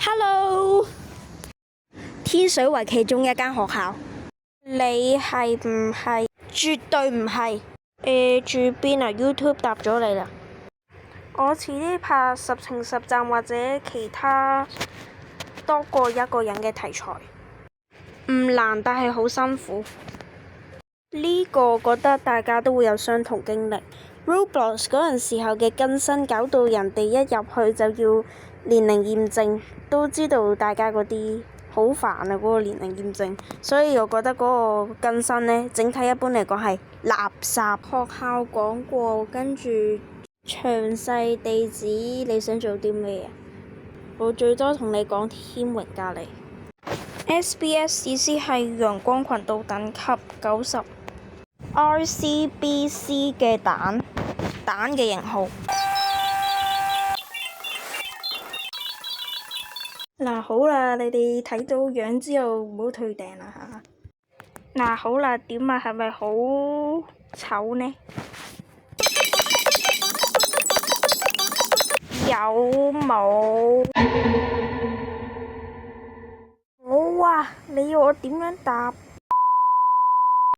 Hello，天水圍其中一間學校，你係唔係？絕對唔係。住邊啊？YouTube 答咗你啦。我遲啲拍10情10站或者其他多過一個人嘅題材，唔難，但係好辛苦。呢個覺得大家都會有相同經歷。Roblox 嗰陣時候嘅更新搞到人哋一入去就要年齡驗證，都知道大家嗰啲好煩啊，嗰個年齡驗證，所以我覺得嗰個更新呢，整體一般嚟講係垃圾。學校講過，跟住詳細地址你想做啲咩啊？我最多同你講天榮隔離。SBS 意思係陽光群島等級90。RCBC 嘅蛋嘅型號。嗱好啦，你哋睇到樣之後唔好退訂啦嚇。嗱好啦，點啊？係咪好醜呢？有冇？好啊！你要我點樣答？